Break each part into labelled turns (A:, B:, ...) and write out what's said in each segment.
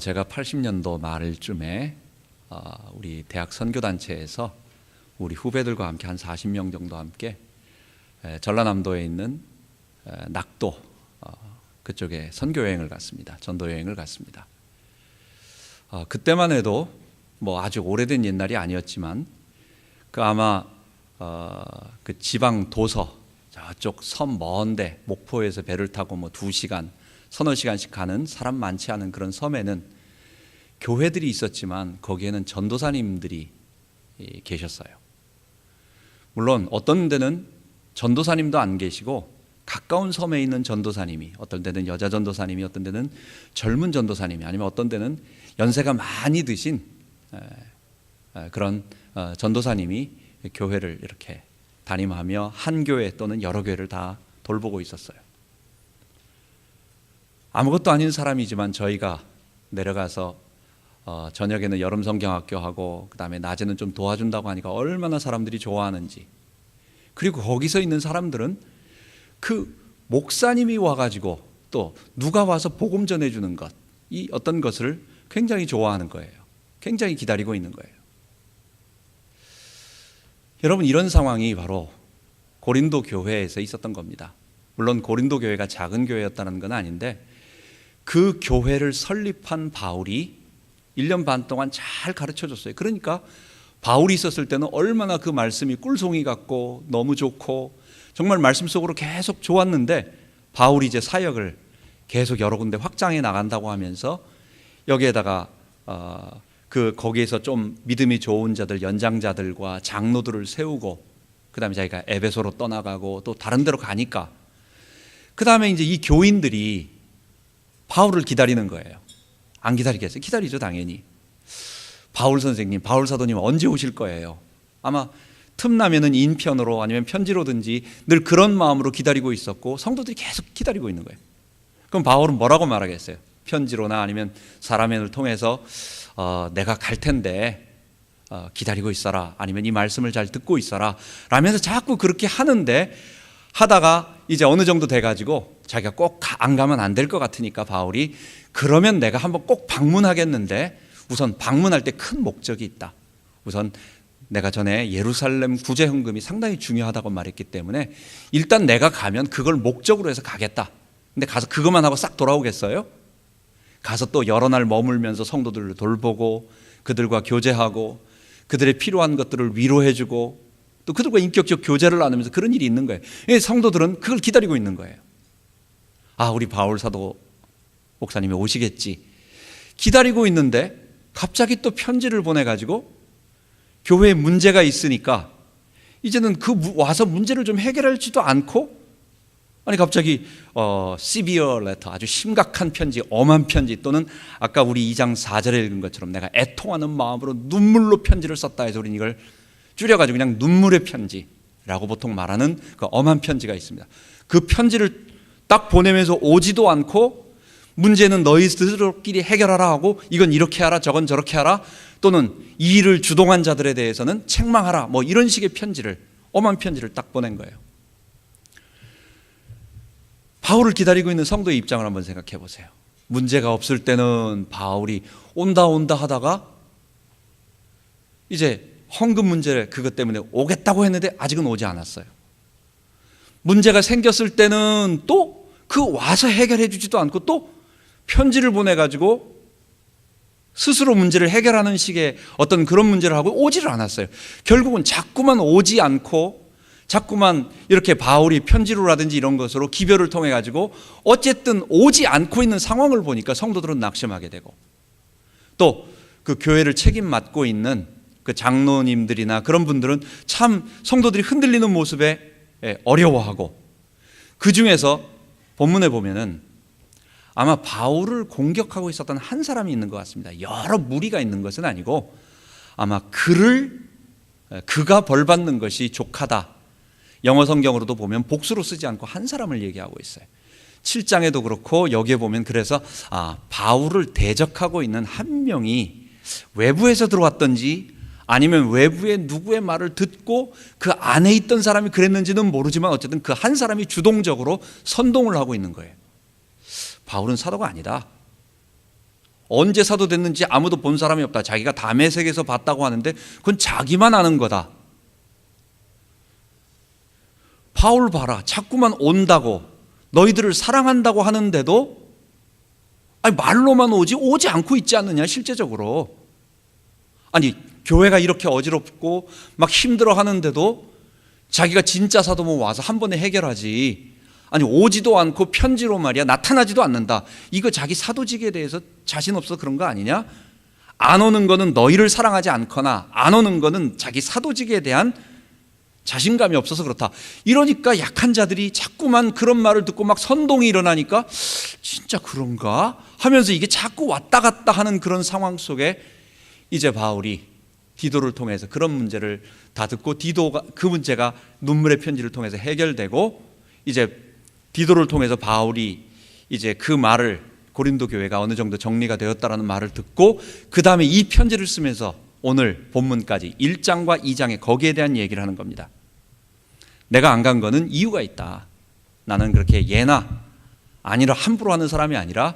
A: 제가 80년도 말쯤에 우리 대학 선교단체에서 우리 후배들과 함께 한 40명 정도 함께 전라남도에 있는 낙도 그쪽에 선교여행을 갔습니다. 전도여행을 갔습니다. 그때만 해도 뭐 아주 오래된 옛날이 아니었지만 아마 그 지방 도서 저쪽 섬 먼데 목포에서 배를 타고 뭐 2시간 서너 시간씩 가는 사람 많지 않은 그런 섬에는 교회들이 있었지만 거기에는 전도사님들이 계셨어요. 물론 어떤 데는 전도사님도 안 계시고 가까운 섬에 있는 전도사님이, 어떤 데는 여자 전도사님이, 어떤 데는 젊은 전도사님이, 아니면 어떤 데는 연세가 많이 드신 그런 전도사님이 교회를 이렇게 담임하며 한 교회 또는 여러 교회를 다 돌보고 있었어요. 아무것도 아닌 사람이지만 저희가 내려가서 저녁에는 여름 성경학교하고 그 다음에 낮에는 좀 도와준다고 하니까 얼마나 사람들이 좋아하는지, 그리고 거기서 있는 사람들은 그 목사님이 와가지고 또 누가 와서 복음 전해주는 것, 이 어떤 것을 굉장히 좋아하는 거예요. 굉장히 기다리고 있는 거예요. 여러분, 이런 상황이 바로 고린도 교회에서 있었던 겁니다. 물론 고린도 교회가 작은 교회였다는 건 아닌데 그 교회를 설립한 바울이 1년 반 동안 잘 가르쳐줬어요. 그러니까 바울이 있었을 때는 얼마나 그 말씀이 꿀송이 같고 너무 좋고 정말 말씀 속으로 계속 좋았는데, 바울이 이제 사역을 계속 여러 군데 확장해 나간다고 하면서 여기에다가 거기에서 좀 믿음이 좋은 자들, 연장자들과 장로들을 세우고, 그 다음에 자기가 에베소로 떠나가고 또 다른 데로 가니까 그 다음에 이제 이 교인들이 바울을 기다리는 거예요. 안 기다리겠어요? 기다리죠, 당연히. 바울 선생님, 바울 사도님 언제 오실 거예요? 아마 틈나면은 인편으로 아니면 편지로든지 늘 그런 마음으로 기다리고 있었고 성도들이 계속 기다리고 있는 거예요. 그럼 바울은 뭐라고 말하겠어요? 편지로나 아니면 사람을 통해서 내가 갈 텐데 기다리고 있어라, 아니면 이 말씀을 잘 듣고 있어라 라면서 자꾸 그렇게 하다가 이제 어느 정도 돼가지고 자기가 꼭 안 가면 안 될 것 같으니까 바울이, 그러면 내가 한번 꼭 방문하겠는데 우선 방문할 때 큰 목적이 있다. 우선 내가 전에 예루살렘 구제 헌금이 상당히 중요하다고 말했기 때문에 일단 내가 가면 그걸 목적으로 해서 가겠다. 근데 가서 그것만 하고 싹 돌아오겠어요? 가서 또 여러 날 머물면서 성도들을 돌보고 그들과 교제하고 그들의 필요한 것들을 위로해주고 또 그들과 인격적 교제를 나누면서 그런 일이 있는 거예요. 성도들은 그걸 기다리고 있는 거예요. 우리 바울 사도 목사님이 오시겠지 기다리고 있는데 갑자기 또 편지를 보내가지고 교회에 문제가 있으니까 이제는 와서 문제를 좀 해결할지도 않고, 아니 갑자기 severe letter, 아주 심각한 편지, 엄한 편지, 또는 아까 우리 2장 4절에 읽은 것처럼 내가 애통하는 마음으로 눈물로 편지를 썼다 해서 우리는 이걸 줄여가지고 그냥 눈물의 편지라고 보통 말하는 그 엄한 편지가 있습니다. 그 편지를 딱 보내면서 오지도 않고 문제는 너희 스스로끼리 해결하라 하고 이건 이렇게 하라 저건 저렇게 하라, 또는 이 일을 주동한 자들에 대해서는 책망하라, 뭐 이런 식의 편지를, 엄한 편지를 딱 보낸 거예요. 바울을 기다리고 있는 성도의 입장을 한번 생각해 보세요. 문제가 없을 때는 바울이 온다 하다가 이제 헌금 문제 그것 때문에 오겠다고 했는데 아직은 오지 않았어요. 문제가 생겼을 때는 또 와서 해결해 주지도 않고 또 편지를 보내가지고 스스로 문제를 해결하는 식의 어떤 그런 문제를 하고 오지를 않았어요. 결국은 자꾸만 오지 않고 자꾸만 이렇게 바울이 편지로라든지 이런 것으로 기별을 통해 가지고 어쨌든 오지 않고 있는 상황을 보니까 성도들은 낙심하게 되고, 또 그 교회를 책임 맡고 있는 그 장로님들이나 그런 분들은 참 성도들이 흔들리는 모습에 어려워하고, 그 중에서 본문에 보면은 아마 바울을 공격하고 있었던 한 사람이 있는 것 같습니다. 여러 무리가 있는 것은 아니고 아마 그가 벌받는 것이 족하다. 영어 성경으로도 보면 복수로 쓰지 않고 한 사람을 얘기하고 있어요. 7장에도 그렇고 여기에 보면 그래서 바울을 대적하고 있는 한 명이 외부에서 들어왔던지 아니면 외부의 누구의 말을 듣고 그 안에 있던 사람이 그랬는지는 모르지만 어쨌든 그 한 사람이 주동적으로 선동을 하고 있는 거예요. 바울은 사도가 아니다. 언제 사도 됐는지 아무도 본 사람이 없다. 자기가 다메섹에서 봤다고 하는데 그건 자기만 아는 거다. 바울 봐라, 자꾸만 온다고 너희들을 사랑한다고 하는데도 아니 말로만 오지 않고 있지 않느냐 실제적으로. 아니 교회가 이렇게 어지럽고 막 힘들어 하는데도 자기가 진짜 사도면 와서 한 번에 해결하지. 아니 오지도 않고 편지로 말이야 나타나지도 않는다. 이거 자기 사도직에 대해서 자신 없어 그런 거 아니냐? 안 오는 거는 너희를 사랑하지 않거나 안 오는 거는 자기 사도직에 대한 자신감이 없어서 그렇다. 이러니까 약한 자들이 자꾸만 그런 말을 듣고 막 선동이 일어나니까 진짜 그런가 하면서 이게 자꾸 왔다 갔다 하는 그런 상황 속에 이제 바울이 디도를 통해서 그런 문제를 다 듣고 디도가 그 문제가 눈물의 편지를 통해서 해결되고 이제 디도를 통해서 바울이 이제 그 말을 고린도 교회가 어느 정도 정리가 되었다라는 말을 듣고 그 다음에 이 편지를 쓰면서 오늘 본문까지 1장과 2장에 거기에 대한 얘기를 하는 겁니다. 내가 안 간 거는 이유가 있다. 나는 그렇게 예나 아니라 함부로 하는 사람이 아니라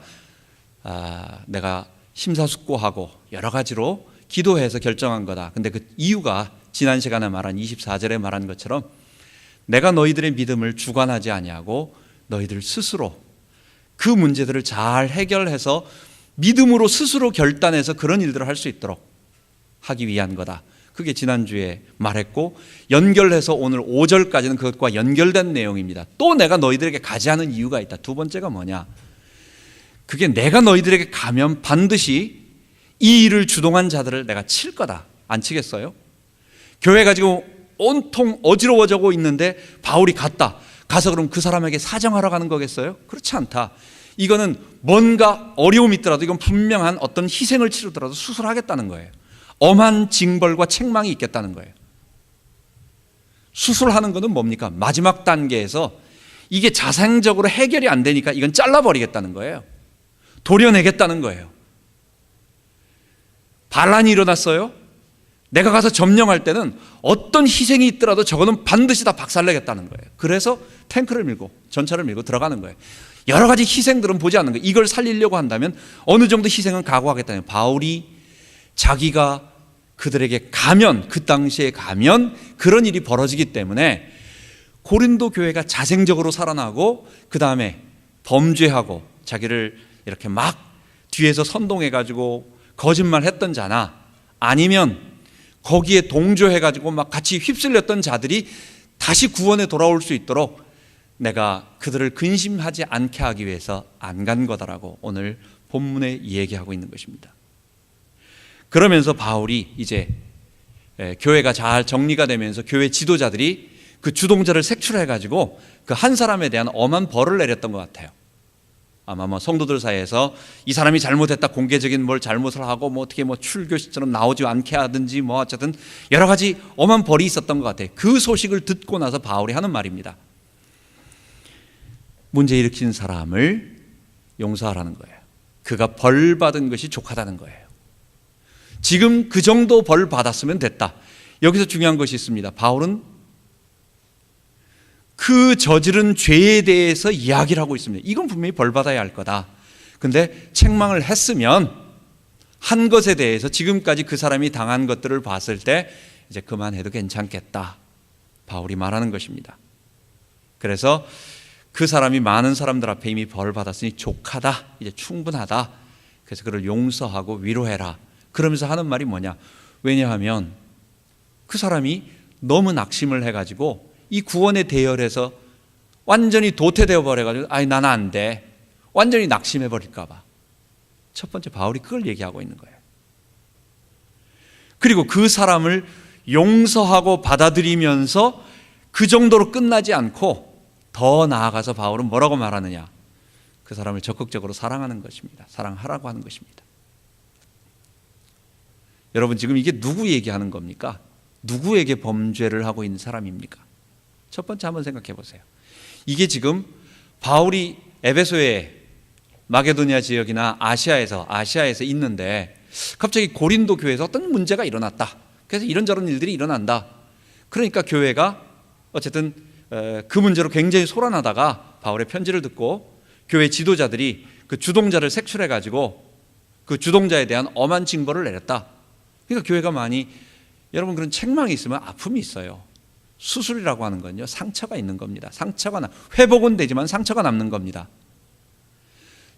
A: 내가 심사숙고하고 여러 가지로 기도해서 결정한 거다. 근데 그 이유가 지난 시간에 말한 24절에 말한 것처럼 내가 너희들의 믿음을 주관하지 아니하고 너희들 스스로 그 문제들을 잘 해결해서 믿음으로 스스로 결단해서 그런 일들을 할 수 있도록 하기 위한 거다. 그게 지난주에 말했고 연결해서 오늘 5절까지는 그것과 연결된 내용입니다. 또 내가 너희들에게 가지 않은 이유가 있다. 두 번째가 뭐냐? 그게 내가 너희들에게 가면 반드시 이 일을 주동한 자들을 내가 칠 거다. 안 치겠어요? 교회가 지금 온통 어지러워지고 있는데 바울이 가서 그럼 그 사람에게 사정하러 가는 거겠어요? 그렇지 않다. 이거는 뭔가 어려움이 있더라도 이건 분명한 어떤 희생을 치르더라도 수술하겠다는 거예요. 엄한 징벌과 책망이 있겠다는 거예요. 수술하는 것은 뭡니까? 마지막 단계에서 이게 자생적으로 해결이 안 되니까 이건 잘라버리겠다는 거예요. 도려내겠다는 거예요. 반란이 일어났어요. 내가 가서 점령할 때는 어떤 희생이 있더라도 저거는 반드시 다 박살내겠다는 거예요. 그래서 탱크를 밀고 전차를 밀고 들어가는 거예요. 여러 가지 희생들은 보지 않는 거예요. 이걸 살리려고 한다면 어느 정도 희생은 각오하겠다는 거예요. 바울이 자기가 그들에게 가면 그 당시에 가면 그런 일이 벌어지기 때문에 고린도 교회가 자생적으로 살아나고 그 다음에 범죄하고 자기를 이렇게 막 뒤에서 선동해가지고 거짓말했던 자나 아니면 거기에 동조해가지고 막 같이 휩쓸렸던 자들이 다시 구원에 돌아올 수 있도록 내가 그들을 근심하지 않게 하기 위해서 안 간 거다라고 오늘 본문에 얘기하고 있는 것입니다. 그러면서 바울이 이제 교회가 잘 정리가 되면서 교회 지도자들이 그 주동자를 색출해가지고 그 한 사람에 대한 엄한 벌을 내렸던 것 같아요. 아마 뭐 성도들 사이에서 이 사람이 잘못했다 공개적인 뭘 잘못을 하고 뭐 어떻게 뭐 출교시처럼 나오지 않게 하든지 뭐 어쨌든 여러 가지 엄한 벌이 있었던 것 같아요. 그 소식을 듣고 나서 바울이 하는 말입니다. 문제 일으킨 사람을 용서하라는 거예요. 그가 벌 받은 것이 족하다는 거예요. 지금 그 정도 벌 받았으면 됐다. 여기서 중요한 것이 있습니다. 바울은 그 저지른 죄에 대해서 이야기를 하고 있습니다. 이건 분명히 벌 받아야 할 거다. 근데 책망을 했으면 한 것에 대해서 지금까지 그 사람이 당한 것들을 봤을 때 이제 그만해도 괜찮겠다. 바울이 말하는 것입니다. 그래서 그 사람이 많은 사람들 앞에 이미 벌 받았으니 족하다. 이제 충분하다. 그래서 그를 용서하고 위로해라. 그러면서 하는 말이 뭐냐? 왜냐하면 그 사람이 너무 낙심을 해가지고 이 구원의 대열에서 완전히 도태되어 버려가지고 아니 나는 안 돼. 완전히 낙심해 버릴까 봐. 첫 번째 바울이 그걸 얘기하고 있는 거예요. 그리고 그 사람을 용서하고 받아들이면서 그 정도로 끝나지 않고 더 나아가서 바울은 뭐라고 말하느냐? 그 사람을 적극적으로 사랑하는 것입니다. 사랑하라고 하는 것입니다. 여러분 지금 이게 누구 얘기하는 겁니까? 누구에게 범죄를 하고 있는 사람입니까? 첫 번째 한번 생각해 보세요. 이게 지금 바울이 에베소의 마게도니아 지역이나 아시아에서 있는데 갑자기 고린도 교회에서 어떤 문제가 일어났다. 그래서 이런저런 일들이 일어난다. 그러니까 교회가 어쨌든 그 문제로 굉장히 소란하다가 바울의 편지를 듣고 교회 지도자들이 그 주동자를 색출해가지고 그 주동자에 대한 엄한 징벌을 내렸다. 그러니까 교회가 많이, 여러분 그런 책망이 있으면 아픔이 있어요. 수술이라고 하는 건요, 상처가 있는 겁니다. 회복은 되지만 상처가 남는 겁니다.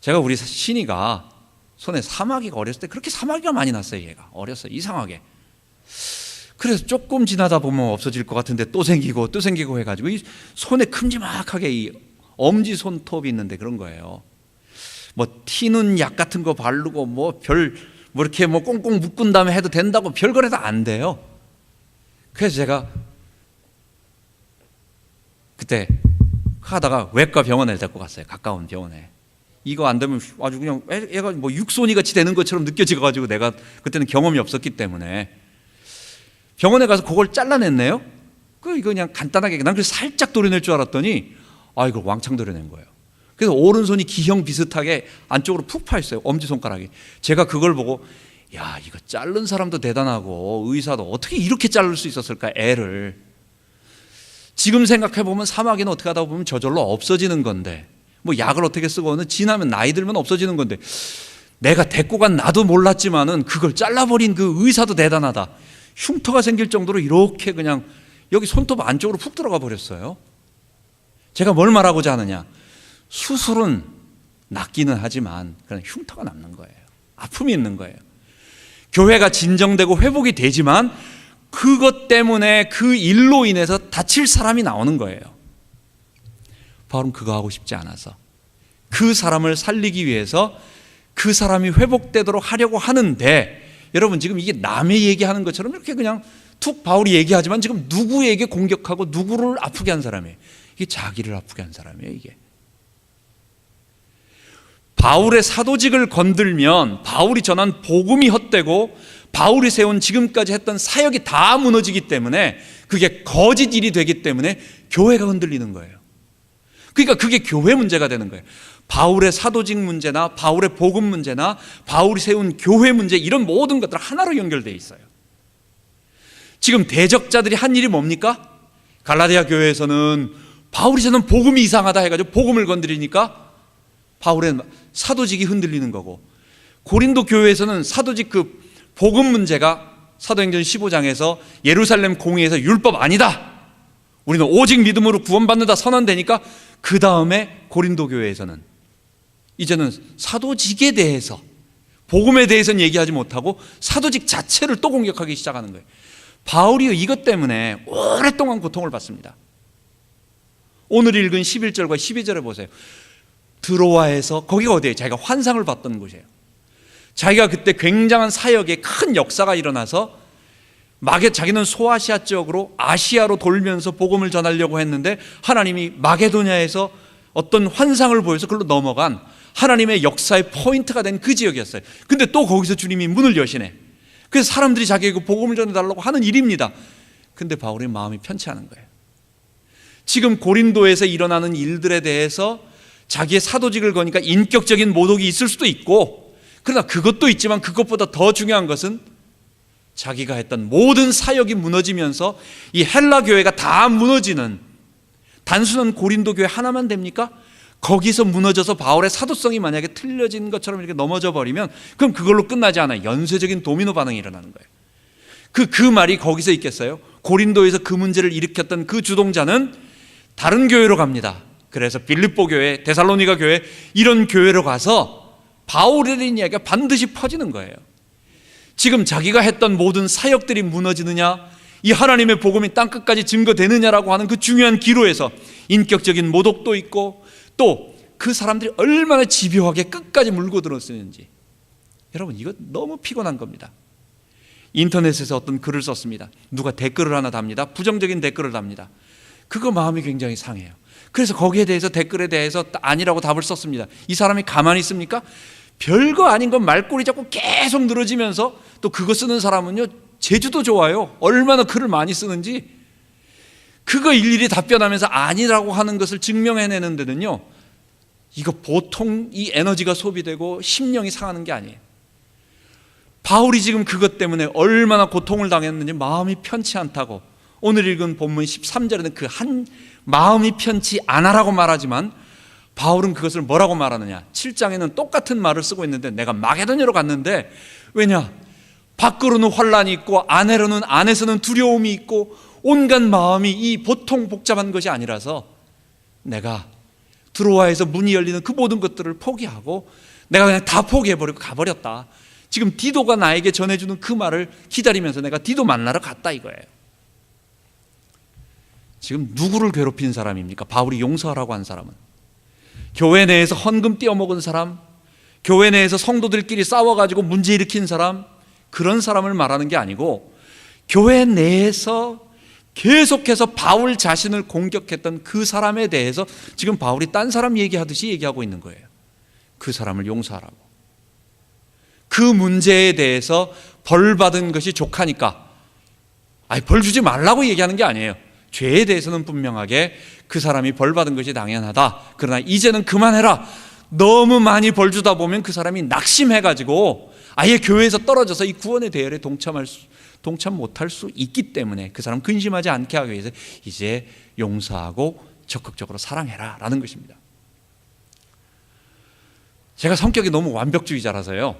A: 제가 우리 신이가 손에 사마귀가 어렸을 때 그렇게 사마귀가 많이 났어요. 얘가 어렸어요, 이상하게. 그래서 조금 지나다 보면 없어질 것 같은데 또 생기고 또 생기고 해가지고 이 손에 큼지막하게 이 엄지 손톱이 있는데 그런 거예요. 뭐 티눈 약 같은 거 바르고 뭐 이렇게 뭐 꽁꽁 묶은 다음에 해도 된다고 별걸 해도 안 돼요. 그래서 제가 그때 하다가 외과 병원에 데리고 갔어요. 가까운 병원에. 이거 안 되면 아주 그냥 얘가 뭐 육손이 같이 되는 것처럼 느껴지가지고, 내가 그때는 경험이 없었기 때문에 병원에 가서 그걸 잘라냈네요. 이거 그냥 간단하게, 난 그래서 살짝 도려낼 줄 알았더니 이걸 왕창 도려낸 거예요. 그래서 오른손이 기형 비슷하게 안쪽으로 푹 파 있어요. 엄지손가락이. 제가 그걸 보고, 야, 이거 자른 사람도 대단하고 의사도 어떻게 이렇게 자를 수 있었을까, 애를. 지금 생각해보면 사마귀는 어떻게 하다 보면 저절로 없어지는 건데, 뭐 약을 어떻게 쓰고는 지나면 나이 들면 없어지는 건데, 내가 데리고 간 나도 몰랐지만은 그걸 잘라버린 그 의사도 대단하다. 흉터가 생길 정도로 이렇게 그냥 여기 손톱 안쪽으로 푹 들어가 버렸어요. 제가 뭘 말하고자 하느냐, 수술은 낫기는 하지만 그런 흉터가 남는 거예요. 아픔이 있는 거예요. 교회가 진정되고 회복이 되지만 그것 때문에 그 일로 인해서 다칠 사람이 나오는 거예요. 바울은 그거 하고 싶지 않아서 그 사람을 살리기 위해서 그 사람이 회복되도록 하려고 하는데, 여러분 지금 이게 남의 얘기하는 것처럼 이렇게 그냥 툭 바울이 얘기하지만 지금 누구에게 공격하고 누구를 아프게 한 사람이에요. 이게 자기를 아프게 한 사람이에요. 이게 바울의 사도직을 건들면 바울이 전한 복음이 헛되고 바울이 세운 지금까지 했던 사역이 다 무너지기 때문에, 그게 거짓 일이 되기 때문에 교회가 흔들리는 거예요. 그러니까 그게 교회 문제가 되는 거예요. 바울의 사도직 문제나 바울의 복음 문제나 바울이 세운 교회 문제, 이런 모든 것들 하나로 연결되어 있어요. 지금 대적자들이 한 일이 뭡니까? 갈라디아 교회에서는 바울이 저는 복음이 이상하다 해가지고 복음을 건드리니까 바울의 사도직이 흔들리는 거고, 고린도 교회에서는 사도직 그 복음 문제가 사도행전 15장에서 예루살렘 공의에서 율법 아니다, 우리는 오직 믿음으로 구원받는다 선언되니까, 그 다음에 고린도 교회에서는 이제는 사도직에 대해서, 복음에 대해서는 얘기하지 못하고 사도직 자체를 또 공격하기 시작하는 거예요. 바울이 이것 때문에 오랫동안 고통을 받습니다. 오늘 읽은 11절과 12절에 보세요. 드로아에서, 거기가 어디예요? 자기가 환상을 봤던 곳이에요. 자기가 그때 굉장한 사역에 큰 역사가 일어나서 자기는 소아시아 지역으로 아시아로 돌면서 복음을 전하려고 했는데, 하나님이 마게도냐에서 어떤 환상을 보여서 그걸로 넘어간 하나님의 역사의 포인트가 된 그 지역이었어요. 근데 또 거기서 주님이 문을 여시네. 그래서 사람들이 자기에게 복음을 전해달라고 하는 일입니다. 근데 바울의 마음이 편치 않은 거예요. 지금 고린도에서 일어나는 일들에 대해서 자기의 사도직을 거니까 인격적인 모독이 있을 수도 있고, 그러나 그것도 있지만 그것보다 더 중요한 것은 자기가 했던 모든 사역이 무너지면서 이 헬라 교회가 다 무너지는, 단순한 고린도 교회 하나만 됩니까? 거기서 무너져서 바울의 사도성이 만약에 틀려진 것처럼 이렇게 넘어져 버리면 그럼 그걸로 끝나지 않아요. 연쇄적인 도미노 반응이 일어나는 거예요. 그 말이 거기서 있겠어요? 고린도에서 그 문제를 일으켰던 그 주동자는 다른 교회로 갑니다. 그래서 빌립보 교회, 데살로니가 교회, 이런 교회로 가서 바울에 대한 이야기가 반드시 퍼지는 거예요. 지금 자기가 했던 모든 사역들이 무너지느냐, 이 하나님의 복음이 땅끝까지 증거되느냐라고 하는 그 중요한 기로에서 인격적인 모독도 있고, 또 그 사람들이 얼마나 집요하게 끝까지 물고 들었는지, 여러분 이거 너무 피곤한 겁니다. 인터넷에서 어떤 글을 썼습니다. 누가 댓글을 하나 답니다. 부정적인 댓글을 답니다. 그거 마음이 굉장히 상해요. 그래서 거기에 대해서, 댓글에 대해서 아니라고 답을 썼습니다. 이 사람이 가만히 있습니까? 별거 아닌 건 말꼬리 잡고 계속 늘어지면서, 또 그거 쓰는 사람은요 제주도 좋아요. 얼마나 글을 많이 쓰는지. 그거 일일이 답변하면서 아니라고 하는 것을 증명해내는 데는요, 이거 보통 이 에너지가 소비되고 심령이 상하는 게 아니에요. 바울이 지금 그것 때문에 얼마나 고통을 당했는지 마음이 편치 않다고, 오늘 읽은 본문 13절에는 그 한 마음이 편치 않아라고 말하지만 바울은 그것을 뭐라고 말하느냐? 7장에는 똑같은 말을 쓰고 있는데 내가 마게도냐로 갔는데, 왜냐? 밖으로는 환란이 있고 안에서는 두려움이 있고 온갖 마음이 이 보통 복잡한 것이 아니라서 내가 드로아에서 문이 열리는 그 모든 것들을 포기하고 내가 그냥 다 포기해버리고 가버렸다. 지금 디도가 나에게 전해주는 그 말을 기다리면서 내가 디도 만나러 갔다 이거예요. 지금 누구를 괴롭힌 사람입니까? 바울이 용서하라고 한 사람은 교회 내에서 헌금 떼어먹은 사람, 교회 내에서 성도들끼리 싸워가지고 문제 일으킨 사람, 그런 사람을 말하는 게 아니고 교회 내에서 계속해서 바울 자신을 공격했던 그 사람에 대해서 지금 바울이 딴 사람 얘기하듯이 얘기하고 있는 거예요. 그 사람을 용서하라고. 그 문제에 대해서 벌 받은 것이 족하니까 벌 주지 말라고 얘기하는 게 아니에요. 죄에 대해서는 분명하게 그 사람이 벌 받은 것이 당연하다. 그러나 이제는 그만해라. 너무 많이 벌 주다 보면 그 사람이 낙심해가지고 아예 교회에서 떨어져서 이 구원의 대열에 동참 못할 수 있기 때문에 그 사람 근심하지 않게 하기 위해서 이제 용서하고 적극적으로 사랑해라 라는 것입니다. 제가 성격이 너무 완벽주의자라서요,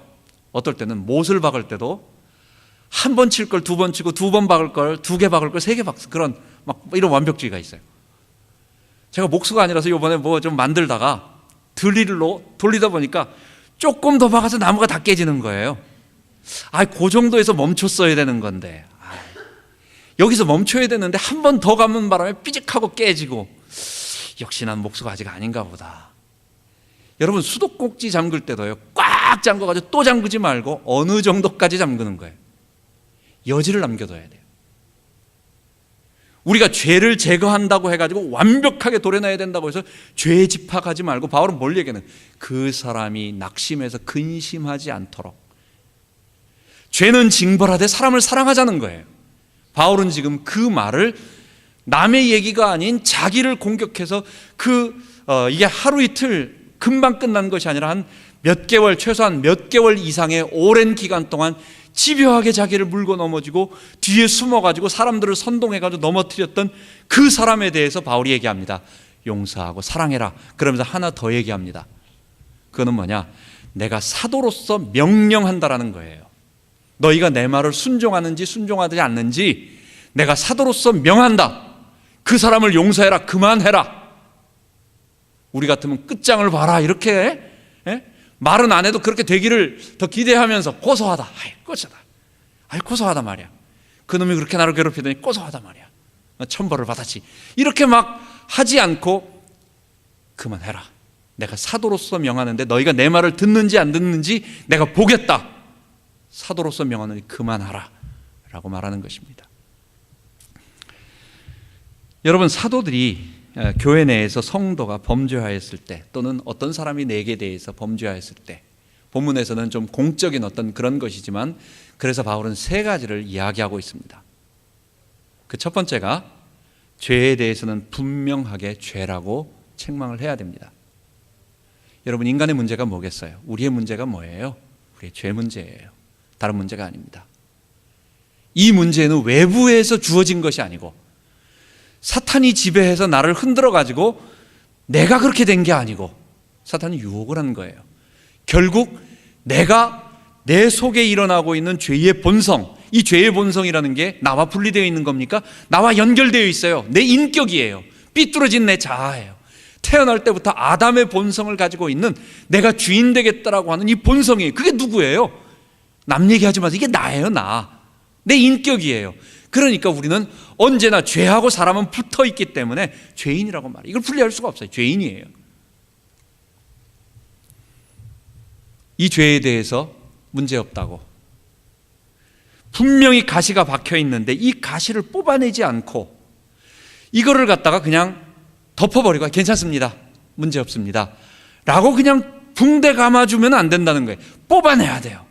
A: 어떨 때는 못을 박을 때도 한 번 칠 걸 두 번 치고 두 번 박을 걸 두 개 박을 걸 세 개 박을 그런 막 이런 완벽주의가 있어요. 제가 목수가 아니라서 이번에 뭐 좀 만들다가 드릴로 돌리다 보니까 조금 더 박아서 나무가 다 깨지는 거예요. 그 정도에서 멈췄어야 되는 건데 여기서 멈춰야 되는데 한 번 더 감는 바람에 삐직하고 깨지고, 역시 난 목수가 아직 아닌가 보다. 여러분, 수도꼭지 잠글 때도요, 꽉 잠궈가지고 또 잠그지 말고 어느 정도까지 잠그는 거예요. 여지를 남겨둬야 돼요. 우리가 죄를 제거한다고 해가지고 완벽하게 도려놔야 된다고 해서 죄에 집착하지 말고, 바울은 뭘 얘기하는? 그 사람이 낙심해서 근심하지 않도록. 죄는 징벌하되 사람을 사랑하자는 거예요. 바울은 지금 그 말을 남의 얘기가 아닌 자기를 공격해서 이게 하루 이틀 금방 끝난 것이 아니라 한 몇 개월, 최소한 몇 개월 이상의 오랜 기간 동안 집요하게 자기를 물고 넘어지고 뒤에 숨어가지고 사람들을 선동해가지고 넘어뜨렸던 그 사람에 대해서 바울이 얘기합니다. 용서하고 사랑해라. 그러면서 하나 더 얘기합니다. 그거는 뭐냐? 내가 사도로서 명령한다라는 거예요. 너희가 내 말을 순종하는지 순종하지 않는지 내가 사도로서 명한다. 그 사람을 용서해라. 그만해라. 우리 같으면 끝장을 봐라 이렇게 말은 안 해도 그렇게 되기를 더 기대하면서 고소하다. 고소하다 말이야. 그놈이 그렇게 나를 괴롭히더니 고소하다 말이야. 천벌을 받았지. 이렇게 막 하지 않고 그만해라. 내가 사도로서 명하는데 너희가 내 말을 듣는지 안 듣는지 내가 보겠다. 사도로서 명하느니 그만하라 라고 말하는 것입니다. 여러분, 사도들이 교회 내에서 성도가 범죄하였을 때, 또는 어떤 사람이 내게 대해서 범죄하였을 때, 본문에서는 좀 공적인 어떤 그런 것이지만, 그래서 바울은 세 가지를 이야기하고 있습니다. 그 첫 번째가 죄에 대해서는 분명하게 죄라고 책망을 해야 됩니다. 여러분, 인간의 문제가 뭐겠어요? 우리의 문제가 뭐예요? 우리의 죄 문제예요. 다른 문제가 아닙니다. 이 문제는 외부에서 주어진 것이 아니고 사탄이 지배해서 나를 흔들어 가지고 내가 그렇게 된 게 아니고 사탄이 유혹을 한 거예요. 결국 내가 내 속에 일어나고 있는 죄의 본성, 이 죄의 본성이라는 게 나와 분리되어 있는 겁니까? 나와 연결되어 있어요. 내 인격이에요. 삐뚤어진 내 자아예요. 태어날 때부터 아담의 본성을 가지고 있는 내가 주인 되겠다라고 하는 이 본성이에요. 그게 누구예요? 남 얘기하지 마세요. 이게 나예요. 내 인격이에요. 그러니까 우리는 언제나 죄하고 사람은 붙어 있기 때문에 죄인이라고 말해요. 이걸 분리할 수가 없어요. 죄인이에요. 이 죄에 대해서 문제없다고, 분명히 가시가 박혀 있는데 이 가시를 뽑아내지 않고 이거를 갖다가 그냥 덮어버리고 괜찮습니다, 문제없습니다 라고 그냥 붕대 감아주면 안 된다는 거예요. 뽑아내야 돼요.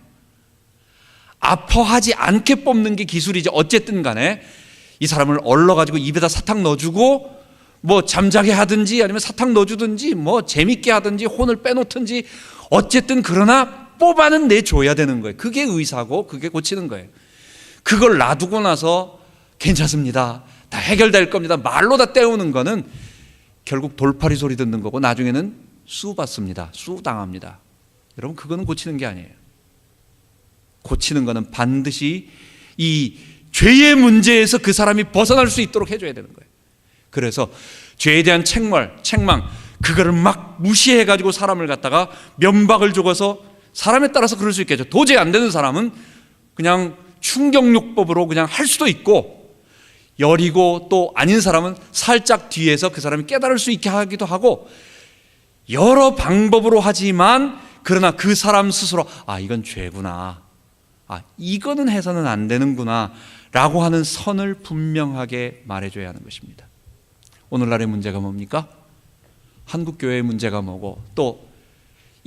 A: 아파하지 않게 뽑는 게 기술이지. 어쨌든 간에 이 사람을 얼러가지고 입에다 사탕 넣어주고 뭐 잠자게 하든지 아니면 사탕 넣어주든지 뭐 재밌게 하든지 혼을 빼놓든지 어쨌든 그러나 뽑아는 내줘야 되는 거예요. 그게 의사고 그게 고치는 거예요. 그걸 놔두고 나서 괜찮습니다, 다 해결될 겁니다 말로 다 때우는 거는 결국 돌팔이 소리 듣는 거고 나중에는 수받습니다. 수당합니다. 여러분, 그거는 고치는 게 아니에요. 고치는 거는 반드시 이 죄의 문제에서 그 사람이 벗어날 수 있도록 해줘야 되는 거예요. 그래서 죄에 대한 책망 그거를 막 무시해가지고 사람을 갖다가 면박을 줘서, 사람에 따라서 그럴 수 있겠죠. 도저히 안 되는 사람은 그냥 충격요법으로 그냥 할 수도 있고, 여리고 또 아닌 사람은 살짝 뒤에서 그 사람이 깨달을 수 있게 하기도 하고, 여러 방법으로 하지만 그러나 그 사람 스스로 이건 죄구나, 이거는 해서는 안 되는구나 라고 하는 선을 분명하게 말해줘야 하는 것입니다. 오늘날의 문제가 뭡니까? 한국교회의 문제가 뭐고, 또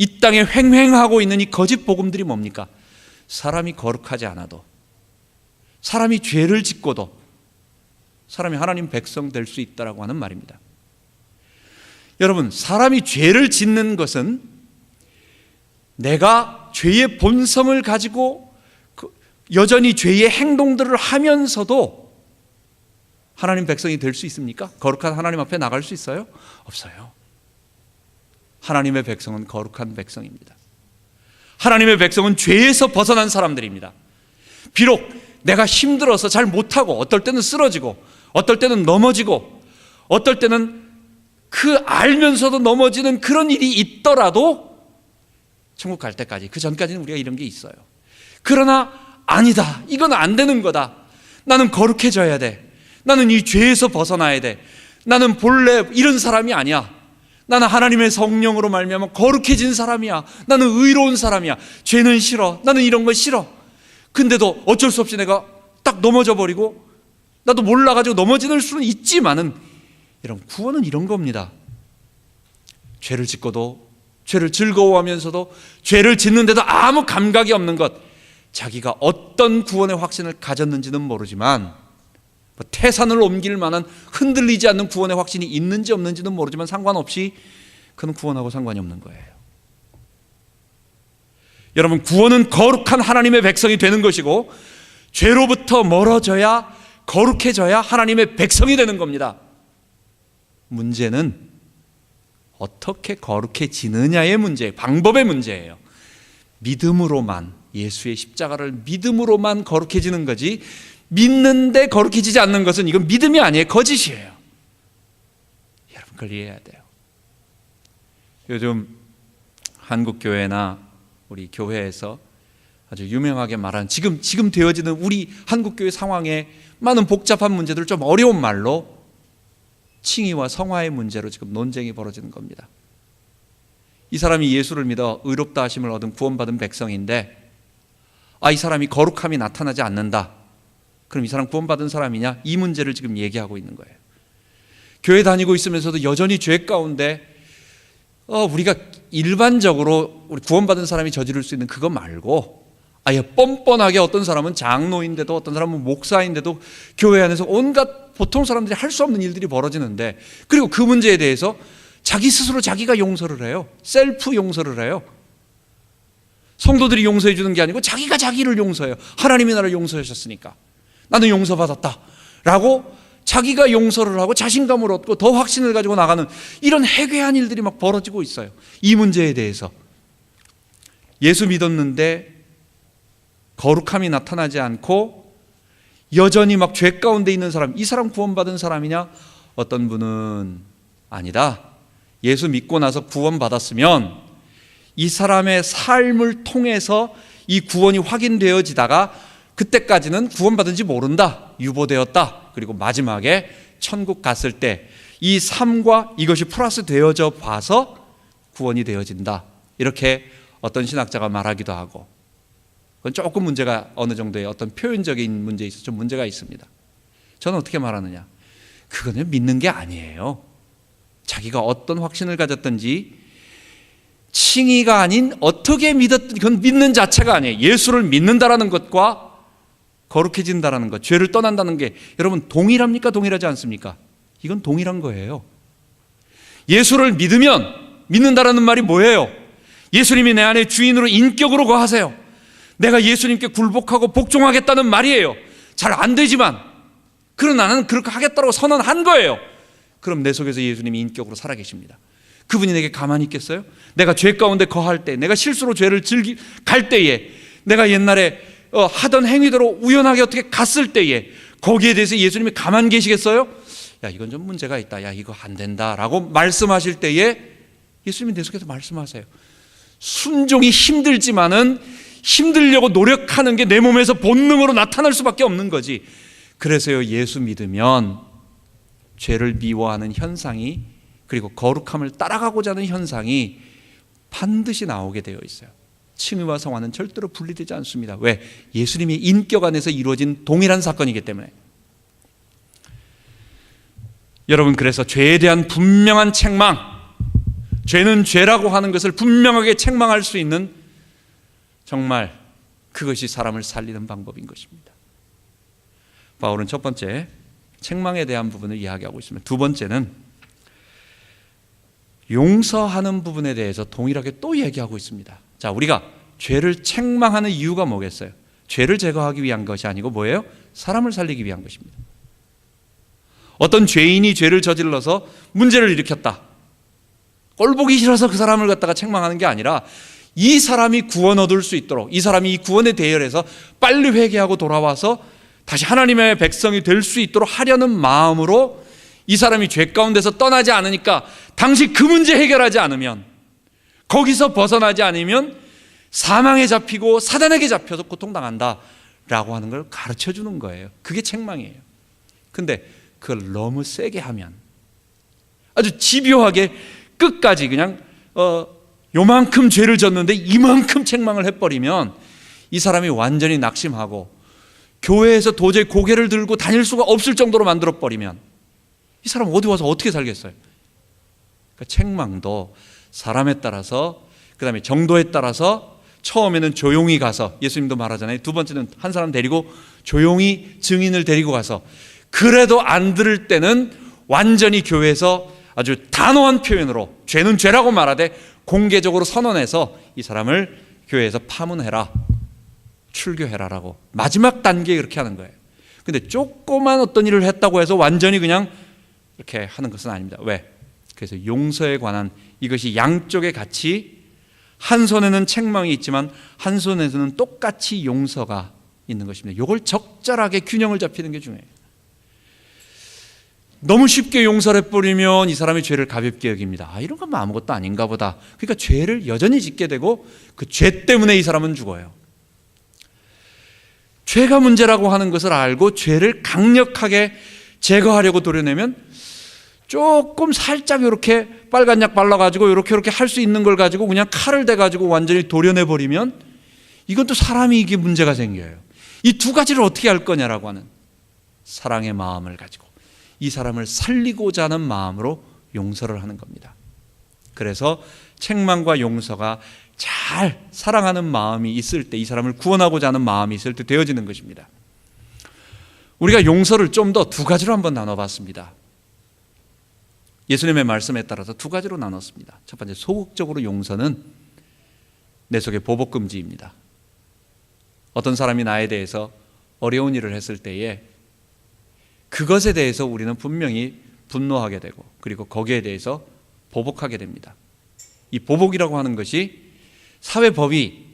A: 이 땅에 횡행하고 있는 이 거짓 복음들이 뭡니까? 사람이 거룩하지 않아도, 사람이 죄를 짓고도 사람이 하나님 백성 될 수 있다라고 하는 말입니다. 여러분, 사람이 죄를 짓는 것은 내가 죄의 본성을 가지고 여전히 죄의 행동들을 하면서도 하나님 백성이 될 수 있습니까? 거룩한 하나님 앞에 나갈 수 있어요? 없어요. 하나님의 백성은 거룩한 백성입니다. 하나님의 백성은 죄에서 벗어난 사람들입니다. 비록 내가 힘들어서 잘 못하고, 어떨 때는 쓰러지고, 어떨 때는 넘어지고, 어떨 때는 그 알면서도 넘어지는 그런 일이 있더라도 천국 갈 때까지, 그 전까지는 우리가 이런 게 있어요. 그러나 아니다, 이건 안 되는 거다, 나는 거룩해져야 돼, 나는 이 죄에서 벗어나야 돼, 나는 본래 이런 사람이 아니야, 나는 하나님의 성령으로 말미암아 거룩해진 사람이야, 나는 의로운 사람이야, 죄는 싫어, 나는 이런 거 싫어. 근데도 어쩔 수 없이 내가 딱 넘어져 버리고, 나도 몰라가지고 넘어지는 수는 있지만은, 이런 구원은 이런 겁니다. 죄를 짓고도, 죄를 즐거워하면서도, 죄를 짓는데도 아무 감각이 없는 것, 자기가 어떤 구원의 확신을 가졌는지는 모르지만, 태산을 옮길 만한 흔들리지 않는 구원의 확신이 있는지 없는지는 모르지만 상관없이 그는 구원하고 상관이 없는 거예요. 여러분, 구원은 거룩한 하나님의 백성이 되는 것이고, 죄로부터 멀어져야, 거룩해져야 하나님의 백성이 되는 겁니다. 문제는 어떻게 거룩해지느냐의 문제예요. 방법의 문제예요. 믿음으로만, 예수의 십자가를 믿음으로만 거룩해지는 거지, 믿는데 거룩해지지 않는 것은 이건 믿음이 아니에요. 거짓이에요. 여러분, 그걸 이해해야 돼요. 요즘 한국교회나 우리 교회에서 아주 유명하게 말하는, 지금 되어지는 우리 한국교회 상황에 많은 복잡한 문제들, 좀 어려운 말로 칭의와 성화의 문제로 지금 논쟁이 벌어지는 겁니다. 이 사람이 예수를 믿어 의롭다 하심을 얻은 구원받은 백성인데, 이 사람이 거룩함이 나타나지 않는다, 그럼 이 사람 구원받은 사람이냐? 이 문제를 지금 얘기하고 있는 거예요. 교회 다니고 있으면서도 여전히 죄 가운데 우리가 일반적으로 우리 구원받은 사람이 저지를 수 있는 그거 말고, 아예 뻔뻔하게 어떤 사람은 장로인데도, 어떤 사람은 목사인데도 교회 안에서 온갖 보통 사람들이 할 수 없는 일들이 벌어지는데, 그리고 그 문제에 대해서 자기 스스로 자기가 용서를 해요. 셀프 용서를 해요. 성도들이 용서해 주는 게 아니고 자기가 자기를 용서해요. 하나님이 나를 용서하셨으니까 나는 용서받았다 라고 자기가 용서를 하고 자신감을 얻고 더 확신을 가지고 나가는, 이런 해괴한 일들이 막 벌어지고 있어요. 이 문제에 대해서 예수 믿었는데 거룩함이 나타나지 않고 여전히 막 죄 가운데 있는 사람, 이 사람 구원받은 사람이냐? 어떤 분은 아니다, 예수 믿고 나서 구원받았으면 이 사람의 삶을 통해서 이 구원이 확인되어지다가 그때까지는 구원받은지 모른다, 유보되었다, 그리고 마지막에 천국 갔을 때 이 삶과 이것이 플러스 되어져 봐서 구원이 되어진다, 이렇게 어떤 신학자가 말하기도 하고, 그건 조금 문제가, 어느 정도의 어떤 표현적인 문제에 있어서 좀 문제가 있습니다. 저는 어떻게 말하느냐, 그거는 믿는 게 아니에요. 자기가 어떤 확신을 가졌든지, 칭의가 아닌 어떻게 믿었든, 그건 믿는 자체가 아니에요. 예수를 믿는다라는 것과 거룩해진다라는 것, 죄를 떠난다는 게 여러분 동일합니까? 동일하지 않습니까? 이건 동일한 거예요. 예수를 믿는다라는 말이 뭐예요? 예수님이 내 안에 주인으로 인격으로 거하세요. 내가 예수님께 굴복하고 복종하겠다는 말이에요. 잘 안 되지만, 그러나 나는 그렇게 하겠다고 선언한 거예요. 그럼 내 속에서 예수님이 인격으로 살아계십니다. 그분이 내게 가만히 있겠어요? 내가 죄 가운데 거할 때, 내가 실수로 죄를 갈 때에, 내가 옛날에 하던 행위대로 우연하게 어떻게 갔을 때에 거기에 대해서 예수님이 가만히 계시겠어요? 야, 이건 좀 문제가 있다. 야, 이거 안 된다 라고 말씀하실 때에 예수님이 내 속에서 말씀하세요. 순종이 힘들지만은 힘들려고 노력하는 게 내 몸에서 본능으로 나타날 수밖에 없는 거지. 그래서요, 예수 믿으면 죄를 미워하는 현상이, 그리고 거룩함을 따라가고자 하는 현상이 반드시 나오게 되어 있어요. 칭의와 성화는 절대로 분리되지 않습니다. 왜? 예수님의 인격 안에서 이루어진 동일한 사건이기 때문에. 여러분, 그래서 죄에 대한 분명한 책망, 죄는 죄라고 하는 것을 분명하게 책망할 수 있는, 정말 그것이 사람을 살리는 방법인 것입니다. 바울은 첫 번째 책망에 대한 부분을 이야기하고 있습니다. 두 번째는 용서하는 부분에 대해서 동일하게 또 얘기하고 있습니다. 자, 우리가 죄를 책망하는 이유가 뭐겠어요? 죄를 제거하기 위한 것이 아니고 뭐예요? 사람을 살리기 위한 것입니다. 어떤 죄인이 죄를 저질러서 문제를 일으켰다. 꼴 보기 싫어서 그 사람을 갖다가 책망하는 게 아니라 이 사람이 구원 얻을 수 있도록, 이 사람이 이 구원에 대열해서 빨리 회개하고 돌아와서 다시 하나님의 백성이 될 수 있도록 하려는 마음으로, 이 사람이 죄 가운데서 떠나지 않으니까 당시 그 문제 해결하지 않으면, 거기서 벗어나지 않으면 사망에 잡히고 사단에게 잡혀서 고통당한다 라고 하는 걸 가르쳐 주는 거예요. 그게 책망이에요. 근데 그걸 너무 세게 하면, 아주 집요하게 끝까지 그냥 요만큼 죄를 졌는데 이만큼 책망을 해버리면 이 사람이 완전히 낙심하고 교회에서 도저히 고개를 들고 다닐 수가 없을 정도로 만들어버리면 이 사람 어디 와서 어떻게 살겠어요? 그러니까 책망도 사람에 따라서, 그 다음에 정도에 따라서, 처음에는 조용히 가서, 예수님도 말하잖아요. 두 번째는 한 사람 데리고 조용히 증인을 데리고 가서, 그래도 안 들을 때는 완전히 교회에서 아주 단호한 표현으로 죄는 죄라고 말하되 공개적으로 선언해서 이 사람을 교회에서 파문해라, 출교해라라고 마지막 단계에 그렇게 하는 거예요. 근데 조그만 어떤 일을 했다고 해서 완전히 그냥 이렇게 하는 것은 아닙니다. 왜? 그래서 용서에 관한, 이것이 양쪽에 같이, 한 손에는 책망이 있지만 한 손에서는 똑같이 용서가 있는 것입니다. 이걸 적절하게 균형을 잡히는 게 중요해요. 너무 쉽게 용서를 해버리면 이 사람이 죄를 가볍게 여깁니다. 이런 건 아무것도 아닌가 보다. 그러니까 죄를 여전히 짓게 되고 그 죄 때문에 이 사람은 죽어요. 죄가 문제라고 하는 것을 알고 죄를 강력하게 제거하려고 도려내면 조금 살짝 이렇게 빨간 약 발라가지고 이렇게 할 수 있는 걸 가지고 그냥 칼을 대가지고 완전히 도려내버리면 이건 또 사람이 이게 문제가 생겨요. 이 두 가지를 어떻게 할 거냐라고 하는 사랑의 마음을 가지고 이 사람을 살리고자 하는 마음으로 용서를 하는 겁니다. 그래서 책망과 용서가 잘 사랑하는 마음이 있을 때, 이 사람을 구원하고자 하는 마음이 있을 때 되어지는 것입니다. 우리가 용서를 좀 더 두 가지로 한번 나눠봤습니다. 예수님의 말씀에 따라서 두 가지로 나눴습니다. 첫 번째, 소극적으로 용서는 내 속에 보복금지입니다. 어떤 사람이 나에 대해서 어려운 일을 했을 때에 그것에 대해서 우리는 분명히 분노하게 되고, 그리고 거기에 대해서 보복하게 됩니다. 이 보복이라고 하는 것이 사회법이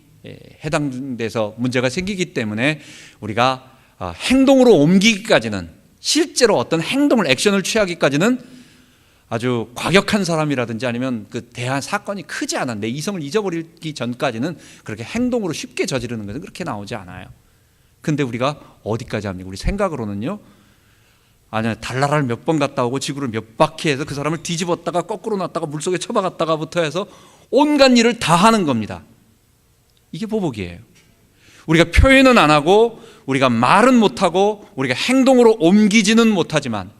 A: 해당돼서 문제가 생기기 때문에 우리가 행동으로 옮기기까지는, 실제로 어떤 행동을, 액션을 취하기까지는 아주 과격한 사람이라든지 아니면 그 대한 사건이 크지 않아, 내 이성을 잊어버리기 전까지는 그렇게 행동으로 쉽게 저지르는 것은 그렇게 나오지 않아요. 근데 우리가 어디까지 합니까? 우리 생각으로는요, 아니야, 달나라를 몇 번 갔다 오고 지구를 몇 바퀴 해서 그 사람을 뒤집었다가 거꾸로 놨다가 물속에 쳐박았다가부터 해서 온갖 일을 다 하는 겁니다. 이게 보복이에요. 우리가 표현은 안 하고, 우리가 말은 못하고, 우리가 행동으로 옮기지는 못하지만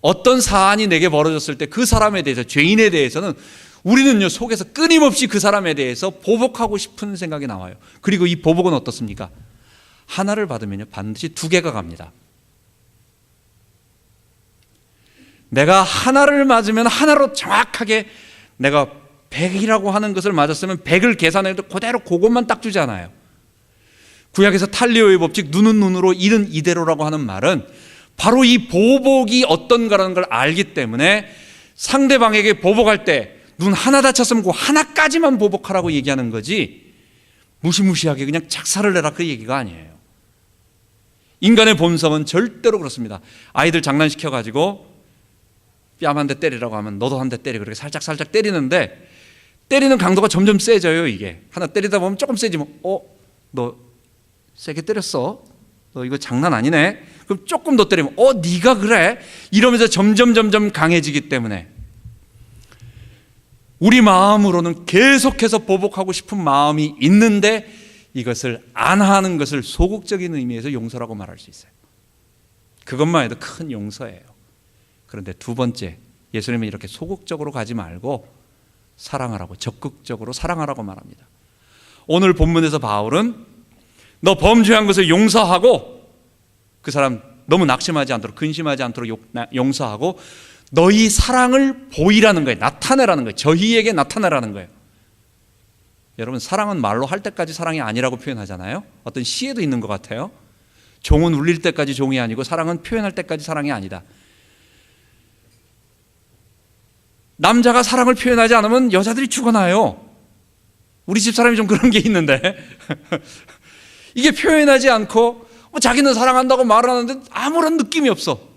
A: 어떤 사안이 내게 벌어졌을 때 그 사람에 대해서, 죄인에 대해서는 우리는요, 속에서 끊임없이 그 사람에 대해서 보복하고 싶은 생각이 나와요. 그리고 이 보복은 어떻습니까? 하나를 받으면요, 반드시 두 개가 갑니다. 내가 하나를 맞으면 하나로 정확하게, 내가 100이라고 하는 것을 맞았으면 100을 계산해도 그대로 그것만 딱 주잖아요. 구약에서 탈리오의 법칙, 눈은 눈으로 이는 이대로라고 하는 말은 바로 이 보복이 어떤가라는 걸 알기 때문에 상대방에게 보복할 때 눈 하나 다쳤으면 그 하나까지만 보복하라고 얘기하는 거지 무시무시하게 그냥 작살을 내라 그 얘기가 아니에요. 인간의 본성은 절대로 그렇습니다. 아이들 장난시켜가지고 뺨 한 대 때리라고 하면 너도 한 대 때리고 그렇게 살짝 때리는데 때리는 강도가 점점 세져요. 이게 하나 때리다 보면 조금 세지면 너 세게 때렸어? 너 이거 장난 아니네? 그럼 조금 더 때리면 네가 그래? 이러면서 점점 강해지기 때문에 우리 마음으로는 계속해서 보복하고 싶은 마음이 있는데 이것을 안 하는 것을 소극적인 의미에서 용서라고 말할 수 있어요. 그것만 해도 큰 용서예요. 그런데 두 번째, 예수님은 이렇게 소극적으로 가지 말고 사랑하라고, 적극적으로 사랑하라고 말합니다. 오늘 본문에서 바울은 너 범죄한 것을 용서하고 그 사람 너무 낙심하지 않도록, 근심하지 않도록 용서하고 너희 사랑을 보이라는 거예요. 나타내라는 거예요. 저희에게 나타내라는 거예요. 여러분, 사랑은 말로 할 때까지 사랑이 아니라고 표현하잖아요. 어떤 시에도 있는 것 같아요. 종은 울릴 때까지 종이 아니고 사랑은 표현할 때까지 사랑이 아니다. 남자가 사랑을 표현하지 않으면 여자들이 죽어나요. 우리 집사람이 좀 그런 게 있는데 이게 표현하지 않고 자기는 사랑한다고 말하는데 아무런 느낌이 없어.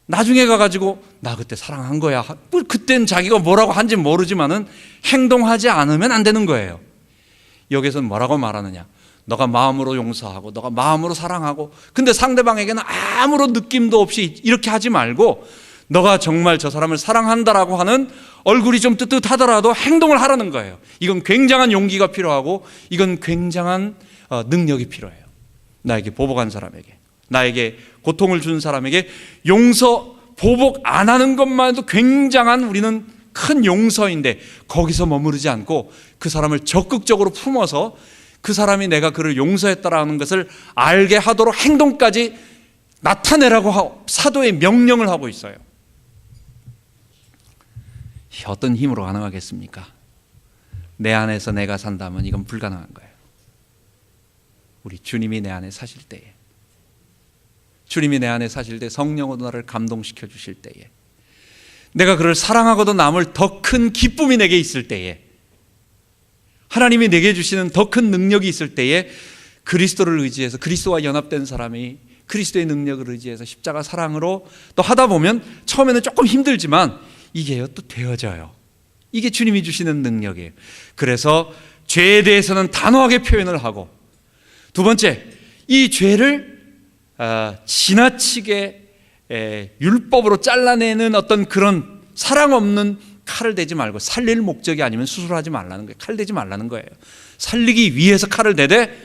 A: 나중에 가가지고 나 그때 사랑한 거야. 그땐 자기가 뭐라고 한지 모르지만은 행동하지 않으면 안 되는 거예요. 여기서는 뭐라고 말하느냐? 너가 마음으로 용서하고 너가 마음으로 사랑하고, 근데 상대방에게는 아무런 느낌도 없이 이렇게 하지 말고 너가 정말 저 사람을 사랑한다라고 하는 얼굴이 좀 뜨뜻하더라도 행동을 하라는 거예요. 이건 굉장한 용기가 필요하고 이건 굉장한 능력이 필요해요. 나에게 보복한 사람에게, 나에게 고통을 준 사람에게 용서, 보복 안 하는 것만 해도 굉장한 우리는 큰 용서인데 거기서 머무르지 않고 그 사람을 적극적으로 품어서 그 사람이 내가 그를 용서했다라는 것을 알게 하도록 행동까지 나타내라고 사도의 명령을 하고 있어요. 어떤 힘으로 가능하겠습니까? 내 안에서 내가 산다면 이건 불가능한 거예요. 우리 주님이 내 안에 사실 때에, 주님이 내 안에 사실 때, 성령으로 나를 감동시켜 주실 때에, 내가 그를 사랑하고도 남을 더 큰 기쁨이 내게 있을 때에, 하나님이 내게 주시는 더 큰 능력이 있을 때에 그리스도를 의지해서, 그리스도와 연합된 사람이 그리스도의 능력을 의지해서 십자가 사랑으로 또 하다 보면 처음에는 조금 힘들지만 이게요 또 되어져요. 이게 주님이 주시는 능력이에요. 그래서 죄에 대해서는 단호하게 표현을 하고, 두 번째, 이 죄를 지나치게 율법으로 잘라내는 어떤 그런 사랑 없는 칼을 대지 말고, 살릴 목적이 아니면 수술하지 말라는 거예요. 칼 대지 말라는 거예요. 살리기 위해서 칼을 대되,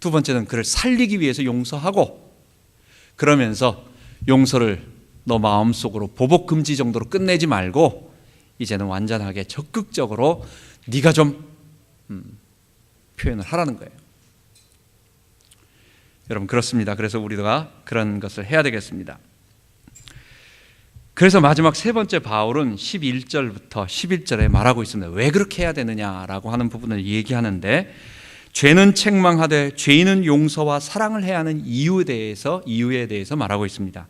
A: 두 번째는 그를 살리기 위해서 용서하고, 그러면서 용서를 너 마음속으로 보복 금지 정도로 끝내지 말고 이제는 완전하게 적극적으로 네가 좀 표현을 하라는 거예요. 여러분, 그렇습니다. 그래서 우리가 그런 것을 해야 되겠습니다. 그래서 마지막 세 번째 바울은 11절부터 11절에 말하고 있습니다. 왜 그렇게 해야 되느냐라고 하는 부분을 얘기하는데, 죄는 책망하되 죄인은 용서와 사랑을 해야 하는 이유에 대해서 말하고 있습니다.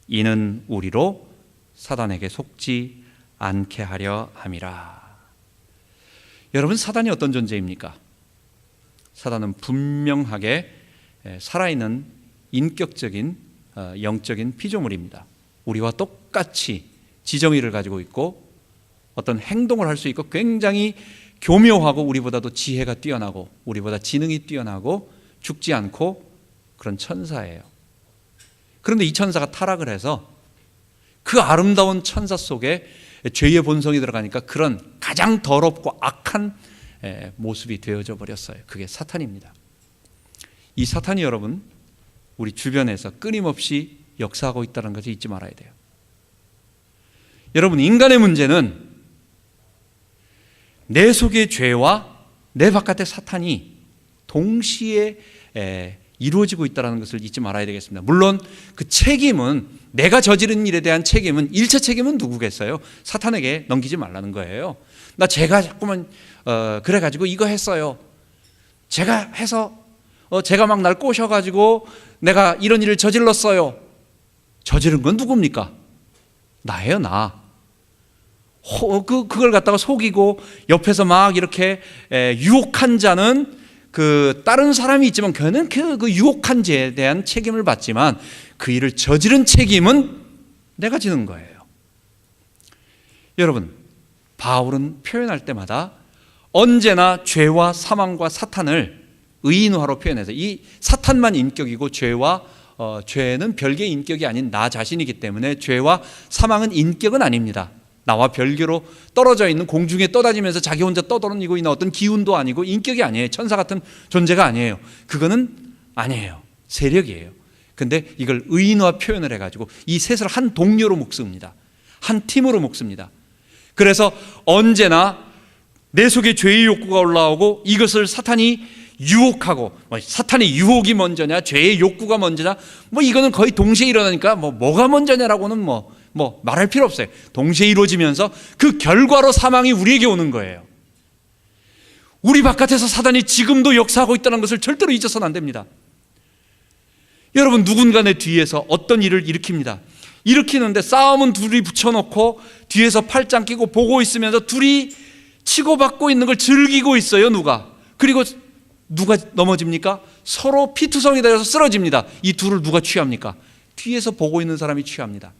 A: 이는 우리로 사단에게 속지 않게 하려 함이라. 여러분, 사단이 어떤 존재입니까? 사단은 분명하게 살아있는 인격적인 영적인 피조물입니다. 우리와 똑같이 지정의를 가지고 있고 어떤 행동을 할 수 있고 굉장히 교묘하고 우리보다도 지혜가 뛰어나고 우리보다 지능이 뛰어나고 죽지 않고 그런 천사예요. 그런데 이 천사가 타락을 해서 그 아름다운 천사 속에 죄의 본성이 들어가니까 그런 가장 더럽고 악한 모습이 되어져 버렸어요. 그게 사탄입니다. 이 사탄이 여러분 우리 주변에서 끊임없이 역사하고 있다는 것을 잊지 말아야 돼요. 여러분, 인간의 문제는 내 속의 죄와 내 바깥의 사탄이 동시에 이루어지고 있다는 것을 잊지 말아야 되겠습니다. 물론 그 책임은, 내가 저지른 일에 대한 책임은, 1차 책임은 누구겠어요? 사탄에게 넘기지 말라는 거예요. 제가 자꾸만 그래가지고 이거 했어요. 제가 해서 제가 막 날 꼬셔가지고 내가 이런 일을 저질렀어요. 저지른 건 누굽니까? 나예요, 나. 그걸 갖다가 속이고 옆에서 막 이렇게 유혹한 자는 그 다른 사람이 있지만 그는 그 유혹한 죄에 대한 책임을 받지만 그 일을 저지른 책임은 내가 지는 거예요. 여러분, 바울은 표현할 때마다 언제나 죄와 사망과 사탄을 의인화로 표현해서 이 사탄만 인격이고 죄는 별개의 인격이 아닌 나 자신이기 때문에 죄와 사망은 인격은 아닙니다. 나와 별개로 떨어져 있는 공중에 떠다니면서 자기 혼자 떠돌아다니고 있는 어떤 기운도 아니고 인격이 아니에요. 천사 같은 존재가 아니에요. 그거는 아니에요. 세력이에요. 근데 이걸 의인화 표현을 해가지고 이 셋을 한 동료로 묶습니다. 한 팀으로 묶습니다. 그래서 언제나 내 속에 죄의 욕구가 올라오고 이것을 사탄이 유혹하고, 사탄의 유혹이 먼저냐 죄의 욕구가 먼저냐, 이거는 거의 동시에 일어나니까 뭐가 먼저냐라고는 말할 필요 없어요. 동시에 이루어지면서 그 결과로 사망이 우리에게 오는 거예요. 우리 바깥에서 사단이 지금도 역사하고 있다는 것을 절대로 잊어서는 안 됩니다. 여러분, 누군가 내 뒤에서 어떤 일을 일으킵니다. 일으키는데 싸움은 둘이 붙여놓고 뒤에서 팔짱 끼고 보고 있으면서 둘이 치고받고 있는 걸 즐기고 있어요. 그리고 누가 넘어집니까? 서로 피투성이 되어서 쓰러집니다. 이 둘을 누가 취합니까? 뒤에서 보고 있는 사람이 취합니다.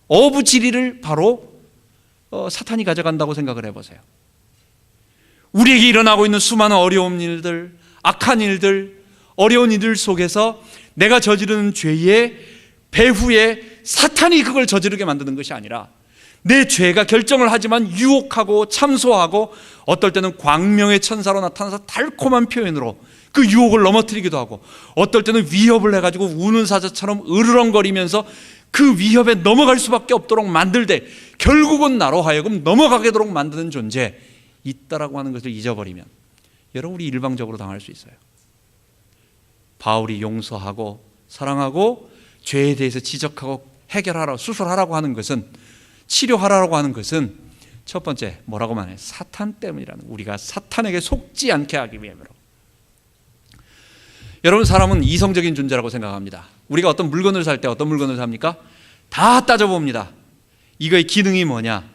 A: 어부지리를 바로 사탄이 가져간다고 생각을 해보세요. 우리에게 일어나고 있는 수많은 어려운 일들, 악한 일들, 어려운 일들 속에서 내가 저지르는 죄의 배후에 사탄이 그걸 저지르게 만드는 것이 아니라 내 죄가 결정을 하지만 유혹하고 참소하고 어떨 때는 광명의 천사로 나타나서 달콤한 표현으로 그 유혹을 넘어뜨리기도 하고 어떨 때는 위협을 해가지고 우는 사자처럼 으르렁거리면서 그 위협에 넘어갈 수밖에 없도록 만들되 결국은 나로 하여금 넘어가게도록 만드는 존재 있다라고 하는 것을 잊어버리면 여러분, 우리 일방적으로 당할 수 있어요. 바울이 용서하고 사랑하고 죄에 대해서 지적하고 해결하라고, 수술하라고 하는 것은, 치료하라고 하는 것은 첫 번째 뭐라고 말해요? 사탄 때문이라는, 우리가 사탄에게 속지 않게 하기 위함으로. 여러분, 사람은 이성적인 존재라고 생각합니다. 우리가 어떤 물건을 살 때 어떤 물건을 삽니까? 다 따져봅니다. 이거의 기능이 뭐냐,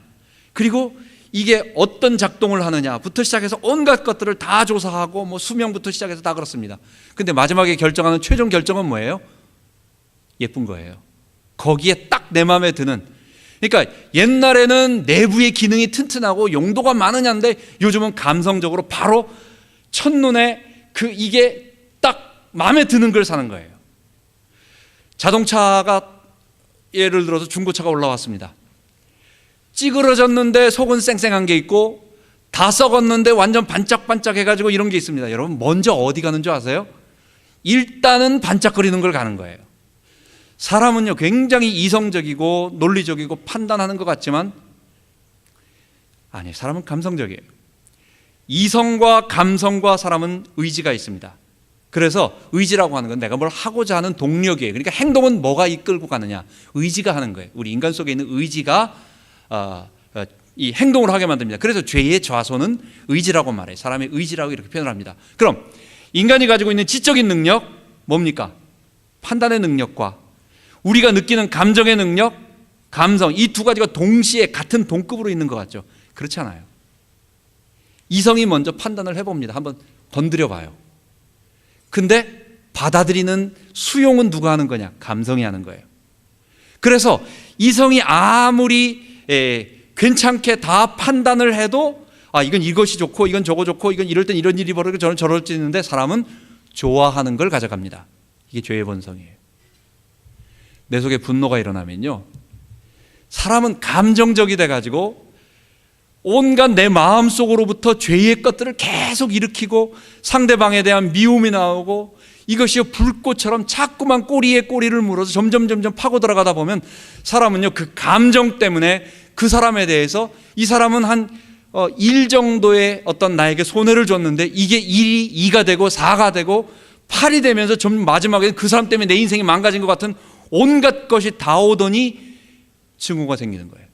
A: 그리고 이게 어떤 작동을 하느냐부터 시작해서 온갖 것들을 다 조사하고 수명부터 시작해서 다 그렇습니다. 근데 마지막에 결정하는 최종 결정은 뭐예요? 예쁜 거예요. 거기에 딱 내 마음에 드는, 그러니까 옛날에는 내부의 기능이 튼튼하고 용도가 많으냐인데 요즘은 감성적으로 바로 첫눈에 이게 딱 마음에 드는 걸 사는 거예요. 자동차가 예를 들어서 중고차가 올라왔습니다. 찌그러졌는데 속은 쌩쌩한 게 있고 다 썩었는데 완전 반짝반짝 해가지고 이런 게 있습니다. 여러분, 먼저 어디 가는 줄 아세요? 일단은 반짝거리는 걸 가는 거예요. 사람은요, 굉장히 이성적이고 논리적이고 판단하는 것 같지만 아니, 사람은 감성적이에요. 이성과 감성과 사람은 의지가 있습니다. 그래서 의지라고 하는 건 내가 뭘 하고자 하는 동력이에요. 그러니까 행동은 뭐가 이끌고 가느냐? 의지가 하는 거예요. 우리 인간 속에 있는 의지가 이 행동을 하게 만듭니다. 그래서 죄의 좌소는 의지라고 말해요. 사람의 의지라고 이렇게 표현을 합니다. 그럼 인간이 가지고 있는 지적인 능력 뭡니까? 판단의 능력과 우리가 느끼는 감정의 능력, 감성, 이 두 가지가 동시에 같은 동급으로 있는 것 같죠? 그렇지 않아요. 이성이 먼저 판단을 해봅니다. 한번 건드려 봐요. 근데 받아들이는 수용은 누가 하는 거냐? 감성이 하는 거예요. 그래서 이성이 아무리 괜찮게 다 판단을 해도 이건 이것이 좋고 이건 저거 좋고 이건 이럴 땐 이런 일이 벌어지고 저는 저럴 수 있는데 사람은 좋아하는 걸 가져갑니다. 이게 죄의 본성이에요. 내 속에 분노가 일어나면요, 사람은 감정적이 돼가지고 온갖 내 마음속으로부터 죄의 것들을 계속 일으키고 상대방에 대한 미움이 나오고 이것이 불꽃처럼 자꾸만 꼬리에 꼬리를 물어서 점점 파고 들어가다 보면 사람은요, 그 감정 때문에 그 사람에 대해서 이 사람은 한 1 정도의 어떤 나에게 손해를 줬는데 이게 1이 2가 되고 4가 되고 8이 되면서 좀 마지막에 그 사람 때문에 내 인생이 망가진 것 같은 온갖 것이 다 오더니 증오가 생기는 거예요.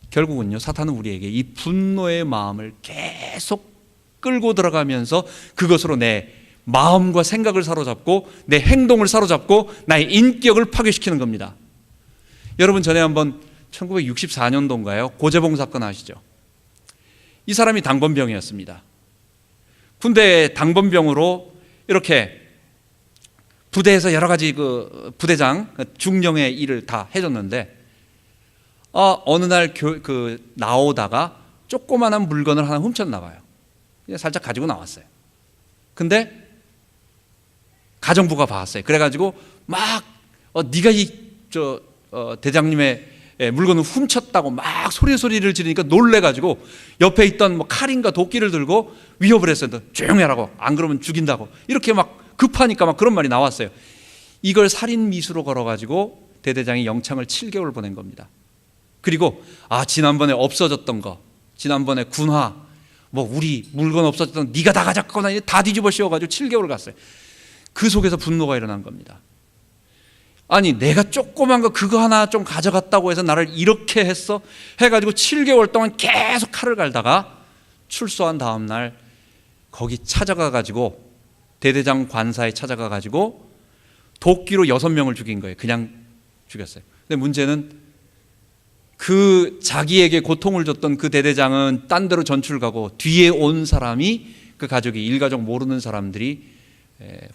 A: 결국은요, 사탄은 우리에게 이 분노의 마음을 계속 끌고 들어가면서 그것으로 내 마음과 생각을 사로잡고 내 행동을 사로잡고 나의 인격을 파괴시키는 겁니다. 여러분 전에 한번 1964년도인가요? 고재봉 사건 아시죠? 이 사람이 당번병이었습니다. 군대 당번병으로 이렇게 부대에서 여러 가지 그 부대장 중령의 일을 다 해줬는데 어느 날 나오다가 조그만한 물건을 하나 훔쳤나 봐요. 그냥 살짝 가지고 나왔어요. 근데 가정부가 봤어요. 그래가지고 막 네가 대장님의 물건을 훔쳤다고 막 소리를 지르니까 놀래가지고 옆에 있던 뭐 칼인가 도끼를 들고 위협을 했어요. 너 조용히 하라고, 안 그러면 죽인다고. 이렇게 막 급하니까 막 그런 말이 나왔어요. 이걸 살인 미수로 걸어가지고 대대장이 영창을 7개월 보낸 겁니다. 그리고 지난번에 없어졌던 거, 지난번에 군화, 뭐 우리 물건 없어졌던 네가 다 가져갔거나 다 뒤집어 씌워가지고 7개월 갔어요. 그 속에서 분노가 일어난 겁니다. 아니 내가 조그만 거 그거 하나 좀 가져갔다고 해서 나를 이렇게 했어? 해가지고 7개월 동안 계속 칼을 갈다가 출소한 다음 날 거기 찾아가가지고 대대장 관사에 찾아가가지고 도끼로 6명을 죽인 거예요. 그냥 죽였어요. 근데 문제는 그 자기에게 고통을 줬던 그 대대장은 딴 데로 전출 가고 뒤에 온 사람이 그 가족이 일가족 모르는 사람들이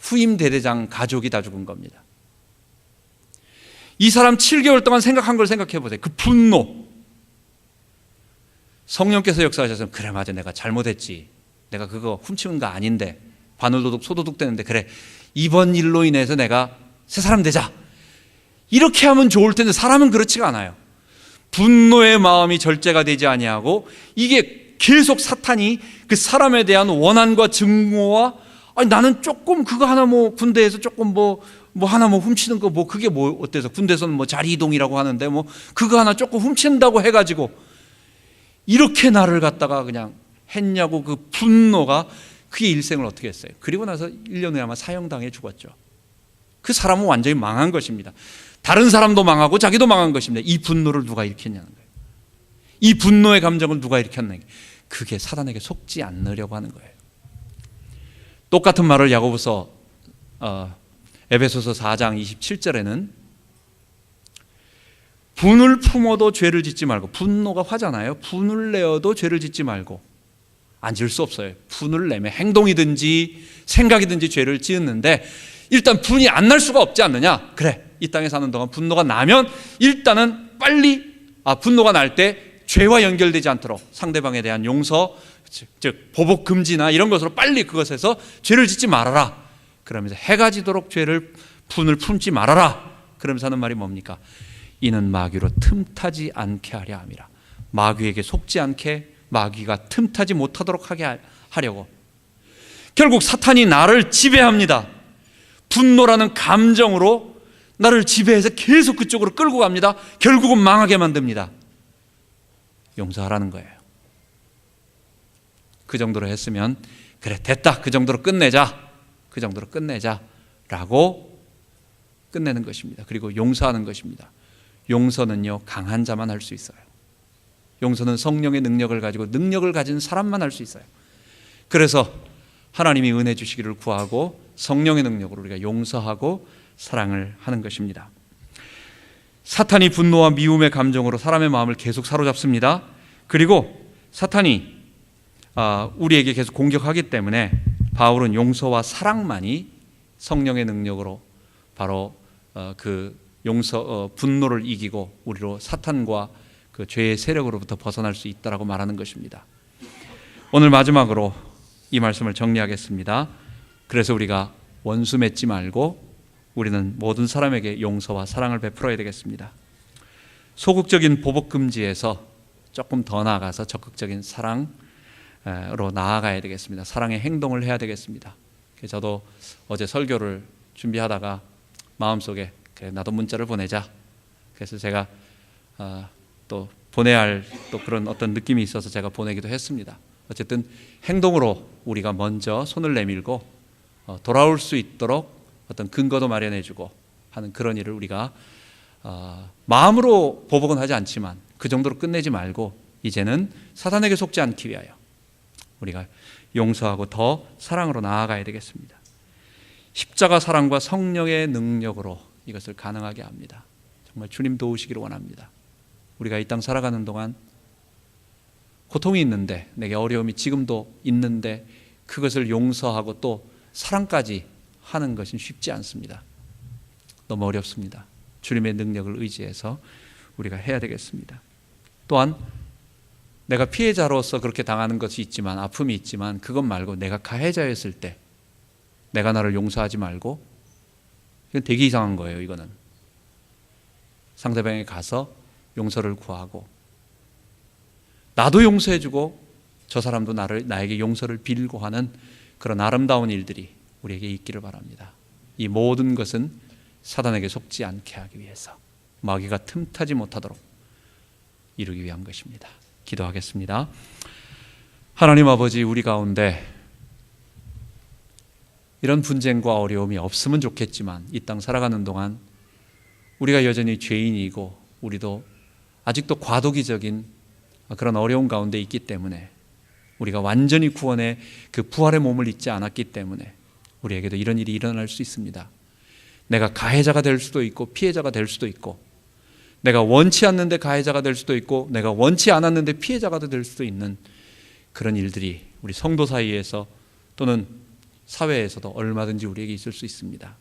A: 후임 대대장 가족이 다 죽은 겁니다. 이 사람 7개월 동안 생각한 걸 생각해 보세요. 그 분노. 성령께서 역사하셔서 그래 맞아 내가 잘못했지. 내가 그거 훔치는 거 아닌데 바늘도둑 소도둑 되는데 그래 이번 일로 인해서 내가 새 사람 되자. 이렇게 하면 좋을 텐데 사람은 그렇지가 않아요. 분노의 마음이 절제가 되지 아니하고 이게 계속 사탄이 그 사람에 대한 원한과 증오와 나는 조금 그거 하나 뭐 군대에서 조금 뭐 하나 뭐 훔치는 거 뭐 그게 뭐 어때서 군대에서는 뭐 자리 이동이라고 하는데 뭐 그거 하나 조금 훔친다고 해가지고 이렇게 나를 갖다가 그냥 했냐고 그 분노가 그의 일생을 어떻게 했어요. 그리고 나서 1년 후에 아마 사형당해 죽었죠. 그 사람은 완전히 망한 것입니다. 다른 사람도 망하고 자기도 망한 것입니다. 이 분노를 누가 일으켰냐는 거예요. 이 분노의 감정을 누가 일으켰느냐. 그게 사단에게 속지 않으려고 하는 거예요. 똑같은 말을 야고보서 에베소서 4장 27절에는 분을 품어도 죄를 짓지 말고, 분노가 화잖아요. 분을 내어도 죄를 짓지 말고. 안 지을 수 없어요. 분을 내면 행동이든지 생각이든지 죄를 지었는데 일단 분이 안 날 수가 없지 않느냐. 그래 이 땅에 사는 동안 분노가 나면 일단은 빨리 분노가 날 때 죄와 연결되지 않도록 상대방에 대한 용서, 즉 보복 금지나 이런 것으로 빨리 그것에서 죄를 짓지 말아라. 그러면서 해가 지도록 분을 품지 말아라. 그러면서 하는 말이 뭡니까? 이는 마귀로 틈타지 않게 하려 함이라. 마귀에게 속지 않게, 마귀가 틈타지 못하도록 하게 하려고. 결국 사탄이 나를 지배합니다. 분노라는 감정으로 나를 지배해서 계속 그쪽으로 끌고 갑니다. 결국은 망하게 만듭니다. 용서하라는 거예요. 그 정도로 했으면 그래 됐다, 그 정도로 끝내자, 그 정도로 끝내자 라고 끝내는 것입니다. 그리고 용서하는 것입니다. 용서는요 강한 자만 할 수 있어요. 용서는 성령의 능력을 가지고 능력을 가진 사람만 할 수 있어요. 그래서 하나님이 은혜 주시기를 구하고 성령의 능력으로 우리가 용서하고 사랑을 하는 것입니다. 사탄이 분노와 미움의 감정으로 사람의 마음을 계속 사로잡습니다. 그리고 사탄이 우리에게 계속 공격하기 때문에 바울은 용서와 사랑만이 성령의 능력으로 바로 그 분노를 이기고 우리로 사탄과 그 죄의 세력으로부터 벗어날 수 있다라고 말하는 것입니다. 오늘 마지막으로 이 말씀을 정리하겠습니다. 그래서 우리가 원수 맺지 말고 우리는 모든 사람에게 용서와 사랑을 베풀어야 되겠습니다. 소극적인 보복 금지에서 조금 더 나아가서 적극적인 사랑으로 나아가야 되겠습니다. 사랑의 행동을 해야 되겠습니다. 저도 어제 설교를 준비하다가 마음속에 그래, 나도 문자를 보내자. 그래서 제가 또 보내야 할 또 그런 어떤 느낌이 있어서 제가 보내기도 했습니다. 어쨌든 행동으로 우리가 먼저 손을 내밀고 돌아올 수 있도록 어떤 근거도 마련해주고 하는 그런 일을 우리가 마음으로 보복은 하지 않지만 그 정도로 끝내지 말고 이제는 사탄에게 속지 않기 위하여 우리가 용서하고 더 사랑으로 나아가야 되겠습니다. 십자가 사랑과 성령의 능력으로 이것을 가능하게 합니다. 정말 주님 도우시기를 원합니다. 우리가 이 땅 살아가는 동안 고통이 있는데, 내게 어려움이 지금도 있는데 그것을 용서하고 또 사랑까지 하는 것은 쉽지 않습니다. 너무 어렵습니다. 주님의 능력을 의지해서 우리가 해야 되겠습니다. 또한 내가 피해자로서 그렇게 당하는 것이 있지만, 아픔이 있지만, 그것 말고 내가 가해자였을 때 내가 나를 용서하지 말고, 이건 되게 이상한 거예요. 이거는 상대방에 가서 용서를 구하고, 나도 용서해주고 저 사람도 나에게 용서를 빌고 하는 그런 아름다운 일들이 우리에게 있기를 바랍니다. 이 모든 것은 사단에게 속지 않게 하기 위해서, 마귀가 틈타지 못하도록 이루기 위한 것입니다. 기도하겠습니다. 하나님 아버지, 우리 가운데 이런 분쟁과 어려움이 없으면 좋겠지만, 이 땅 살아가는 동안 우리가 여전히 죄인이고 우리도 아직도 과도기적인 그런 어려움 가운데 있기 때문에, 우리가 완전히 구원의 그 부활의 몸을 잊지 않았기 때문에 우리에게도 이런 일이 일어날 수 있습니다. 내가 가해자가 될 수도 있고 피해자가 될 수도 있고, 내가 원치 않는데 가해자가 될 수도 있고, 내가 원치 않았는데 피해자가 될 수도 있는 그런 일들이 우리 성도 사이에서 또는 사회에서도 얼마든지 우리에게 있을 수 있습니다.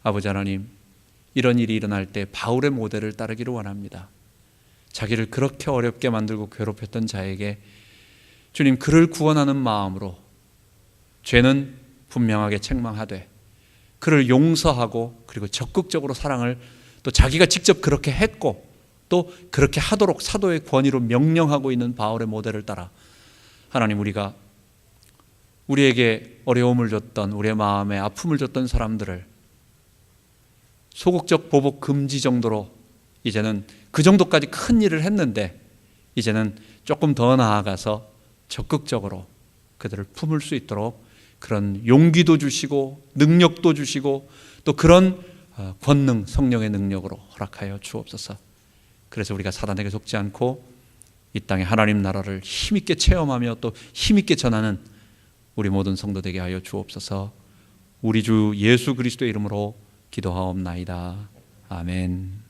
A: 아버지 하나님, 이런 일이 일어날 때 바울의 모델을 따르기를 원합니다. 자기를 그렇게 어렵게 만들고 괴롭혔던 자에게 주님, 그를 구원하는 마음으로 죄는 분명하게 책망하되 그를 용서하고, 그리고 적극적으로 사랑을, 또 자기가 직접 그렇게 했고 또 그렇게 하도록 사도의 권위로 명령하고 있는 바울의 모델을 따라 하나님, 우리에게 어려움을 줬던, 우리의 마음에 아픔을 줬던 사람들을 소극적 보복 금지 정도로, 이제는 그 정도까지 큰 일을 했는데 이제는 조금 더 나아가서 적극적으로 그들을 품을 수 있도록 그런 용기도 주시고 능력도 주시고 또 그런 권능, 성령의 능력으로 허락하여 주옵소서. 그래서 우리가 사단에게 속지 않고 이 땅에 하나님 나라를 힘있게 체험하며 또 힘있게 전하는 우리 모든 성도 되게 하여 주옵소서. 우리 주 예수 그리스도의 이름으로 기도하옵나이다. 아멘.